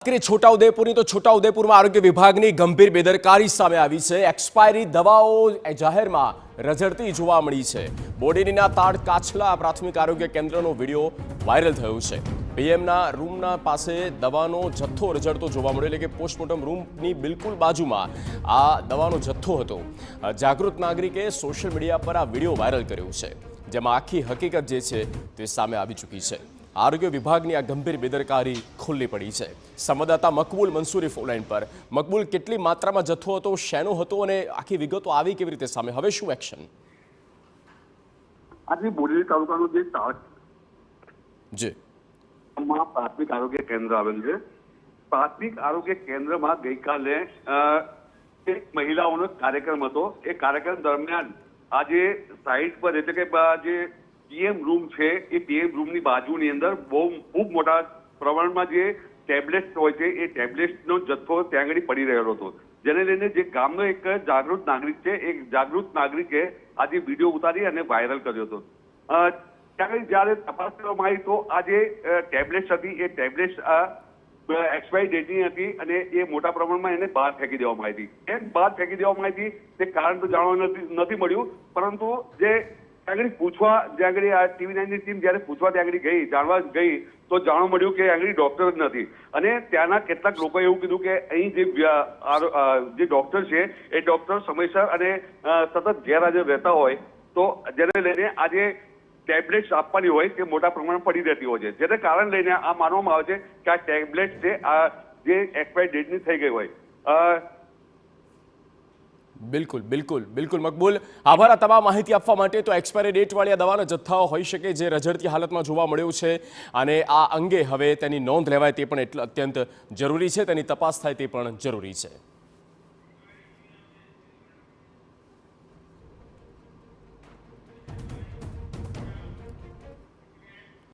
કરીએ છોટાઉદેપુરની તો છોટાઉદેપુરમાં આરોગ્ય વિભાગની ગંભીર બેદરકારી સામે આવી છે। એક્સપાયરી દવાઓ જાહેરમાં રઝળતી જોવા મળી છે। બોડેલીના તાડ કાછલા પ્રાથમિક આરોગ્ય કેન્દ્રનો વિડીયો વાયરલ થયો છે। પીએમના રૂમના પાસે દવાનો જથ્થો રઝળતો જોવા મળ્યો, એટલે કે પોસ્ટમોર્ટમ રૂમની બિલકુલ બાજુમાં આ દવાનો જથ્થો હતો। જાગૃત નાગરિકે સોશિયલ મીડિયા પર આ વિડીયો વાયરલ કર્યો છે, જેમાં આખી હકીકત જે છે તે સામે આવી ચૂકી છે। આરોગ્ય વિભાગની આ ગંભીર બેદરકારી ખુલ્લી પડી છે। સંવાદદાતા મકબૂલ મંસૂરી ફોનલાઈન પર। મકબૂલ, કેટલી માત્રામાં જથ્થો હતો, શેનો હતો અને આખી વિગતો આવી કેવી રીતે સામે? હવે શું એક્શન? આજે બોડેલી તાલુકાનું જે જી પ્રાથમિક આરોગ્ય કેન્દ્ર આવેલું છે, પ્રાથમિક આરોગ્ય કેન્દ્રમાં ગઈકાલે એક મહિલાઓનો કાર્યક્રમ હતો। એ કાર્યક્રમ દરમિયાન આજે સાઇટ પર એટલે કે જે પીએમ રૂમ છે એ પીએમ રૂમની બાજુની અંદર ખૂબ મોટા પ્રમાણમાં જે ટેબ્લેટ હોય છે એ ટેબ્લેટનો જથ્થો ત્યાં આગળ પડી રહેલો હતો, જેને લઈને જે ગામનો એક જાગૃત નાગરિક છે એ જાગૃત નાગરિકે આજે વિડીયો ઉતારી અને વાયરલ કર્યો હતો। ત્યાં જયારે તપાસ કરવામાં આવી તો આ જે ટેબ્લેટ્સ હતી એ ટેબ્લેટ્સ એક્સપાયરી ડેટની હતી અને એ મોટા પ્રમાણમાં એને બહાર ફેંકી દેવામાં આવી હતી। કેમ બહાર ફેંકી દેવામાં આવી હતી તે કારણ તો જાણવા નથી મળ્યું, પરંતુ જે ત્યાં આગળ પૂછવા જ્યાં આગળ આ TV9ની ટીમ જયારે પૂછવા ત્યાં આગળ ગઈ, જાણવા ગઈ તો જાણવા મળ્યું કે આગળ ડોક્ટર જ નથી। અને ત્યાંના કેટલાક લોકોએ એવું કીધું કે અહીં જે ડોક્ટર છે એ ડોક્ટર સમયસર અને સતત ગેરહાજર રહેતા હોય તો જેને લઈને આજે ટેબ્લેટ્સ આપવાની હોય તે મોટા પ્રમાણમાં પડી રહેતી હોય છે, જેને કારણ લઈને આ માનવામાં આવે છે કે આ ટેબ્લેટ છે આ જે એક્સપાયરી ડેટની થઈ ગઈ હોય। બિલકુલ બિલકુલ બિલકુલ મકબૂલ, આભાર આ તમામ માહિતી આપવા માટે। તો એક્સપાયરી ડેટવાળી આ દવાના જથ્થાઓ હોઈ શકે જે રઝળતી હાલતમાં જોવા મળ્યો છે, અને આ અંગે હવે તેની નોંધ લેવાય તે પણ એટલું અત્યંત જરૂરી છે, તેની તપાસ થાય તે પણ જરૂરી છે।